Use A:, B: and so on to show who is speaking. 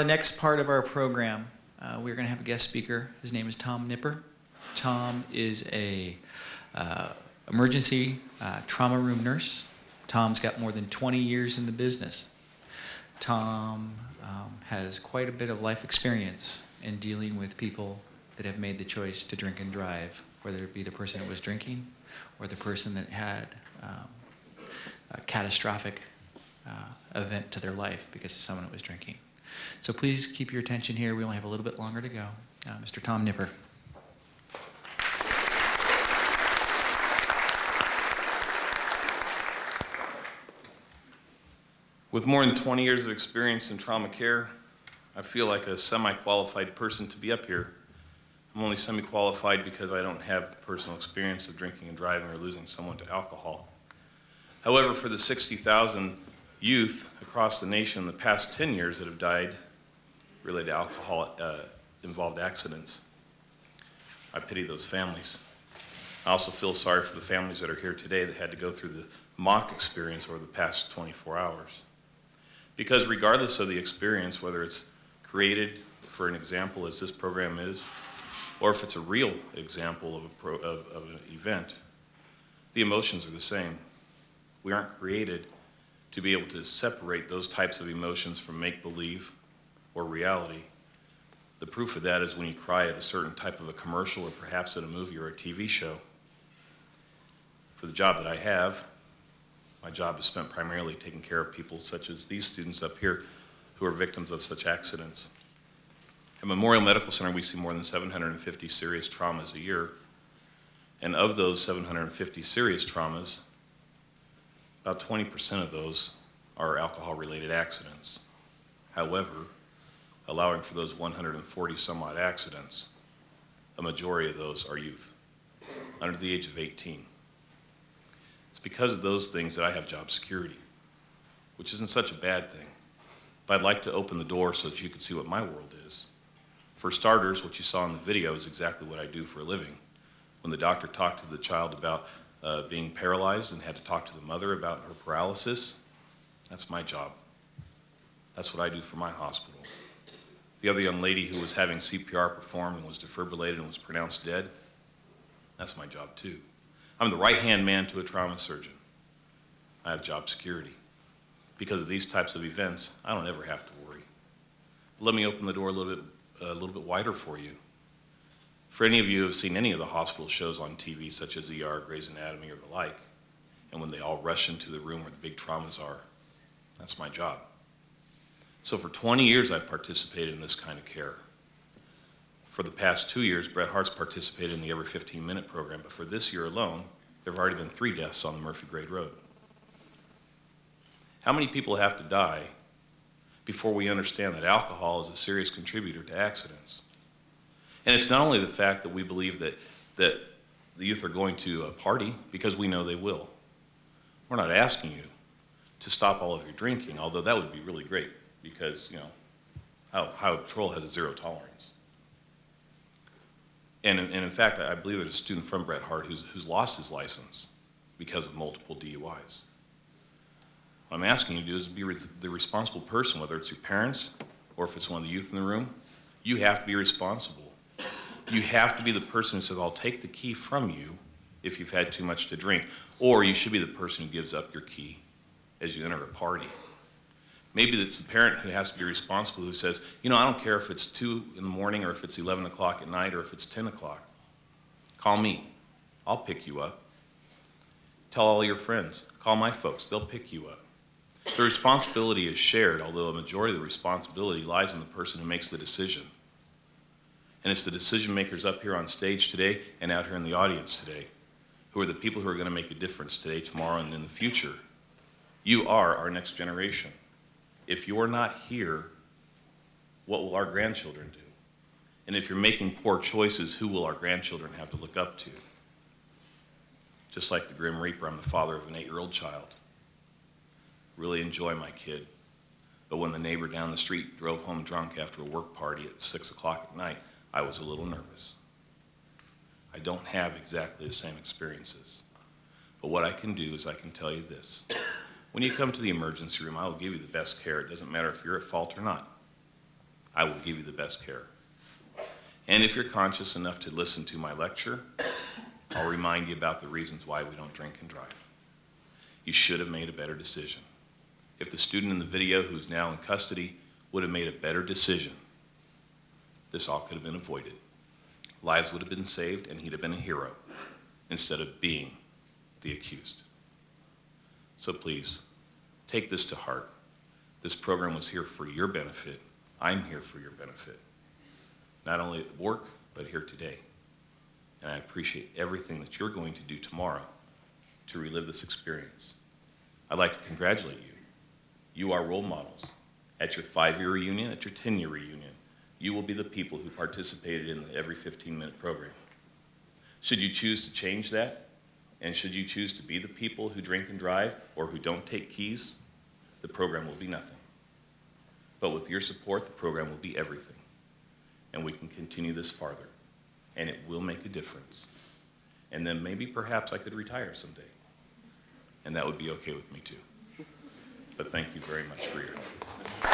A: the next part of our program, we're going to have a guest speaker. His name is Tom Nipper. Tom is a emergency trauma room nurse. Tom's got more than 20 years in the business. Tom has quite a bit of life experience in dealing with people that have made the choice to drink and drive, whether it be the person that was drinking or the person that had a catastrophic event to their life because of someone that was drinking. So please keep your attention here. We only have a little bit longer to go. Mr. Tom Nipper.
B: With more than 20 years of experience in trauma care, I feel like a semi-qualified person to be up here. I'm only semi-qualified because I don't have the personal experience of drinking and driving or losing someone to alcohol. However, for the 60,000 youth across the nation in the past 10 years that have died related to alcohol-involved accidents, I pity those families. I also feel sorry for the families that are here today that had to go through the mock experience over the past 24 hours. Because regardless of the experience, whether it's created for an example as this program is, or if it's a real example of an event, the emotions are the same. We aren't created to be able to separate those types of emotions from make-believe or reality. The proof of that is when you cry at a certain type of a commercial or perhaps at a movie or a TV show. For the job that I have, my job is spent primarily taking care of people such as these students up here who are victims of such accidents. At Memorial Medical Center, we see more than 750 serious traumas a year. And of those 750 serious traumas, about 20% of those are alcohol-related accidents. However, allowing for those 140 some odd accidents, a majority of those are youth, under the age of 18. It's because of those things that I have job security, which isn't such a bad thing. But I'd like to open the door so that you can see what my world is. For starters, what you saw in the video is exactly what I do for a living. When the doctor talked to the child about being paralyzed and had to talk to the mother about her paralysis, that's my job. That's what I do for my hospital. The other young lady who was having CPR performed and was defibrillated and was pronounced dead, that's my job too. I'm the right-hand man to a trauma surgeon. I have job security. Because of these types of events, I don't ever have to worry. Let me open the door a little bit wider for you. For any of you who have seen any of the hospital shows on TV, such as ER, Grey's Anatomy, or the like, and when they all rush into the room where the big traumas are, that's my job. So for 20 years, I've participated in this kind of care. For the past 2 years, Bret Hart's participated in the Every 15-Minute program, but for this year alone, there have already been 3 deaths on the Murphy Grade Road. How many people have to die before we understand that alcohol is a serious contributor to accidents? And it's not only the fact that we believe that the youth are going to party, because we know they will. We're not asking you to stop all of your drinking, although that would be really great, because, you know, Ohio Patrol has a zero tolerance. And in fact, I believe there's a student from Bret Hart who's lost his license because of multiple DUIs. What I'm asking you to do is be the responsible person, whether it's your parents or if it's one of the youth in the room. You have to be responsible. You have to be the person who says, I'll take the key from you if you've had too much to drink. Or you should be the person who gives up your key as you enter a party. Maybe it's the parent who has to be responsible, who says, you know, I don't care if it's 2 in the morning or if it's 11 o'clock at night or if it's 10 o'clock. Call me. I'll pick you up. Tell all your friends. Call my folks. They'll pick you up. The responsibility is shared, although a majority of the responsibility lies in the person who makes the decision. And it's the decision makers up here on stage today and out here in the audience today who are the people who are going to make a difference today, tomorrow, and in the future. You are our next generation. If you're not here, what will our grandchildren do? And if you're making poor choices, who will our grandchildren have to look up to? Just like the Grim Reaper, I'm the father of an 8-year-old child. Really enjoy my kid. But when the neighbor down the street drove home drunk after a work party at 6 o'clock at night, I was a little nervous. I don't have exactly the same experiences. But what I can do is I can tell you this. When you come to the emergency room, I will give you the best care. It doesn't matter if you're at fault or not. I will give you the best care. And if you're conscious enough to listen to my lecture, I'll remind you about the reasons why we don't drink and drive. You should have made a better decision. If the student in the video who's now in custody would have made a better decision, this all could have been avoided. Lives would have been saved, and he'd have been a hero instead of being the accused. So please, take this to heart. This program was here for your benefit. I'm here for your benefit. Not only at work, but here today. And I appreciate everything that you're going to do tomorrow to relive this experience. I'd like to congratulate you. You are role models. At your 5-year reunion, at your 10-year reunion, you will be the people who participated in the every 15-minute program. Should you choose to change that, and should you choose to be the people who drink and drive or who don't take keys, the program will be nothing. But with your support, the program will be everything. And we can continue this farther. And it will make a difference. And then maybe perhaps I could retire someday. And that would be okay with me too. But thank you very much for your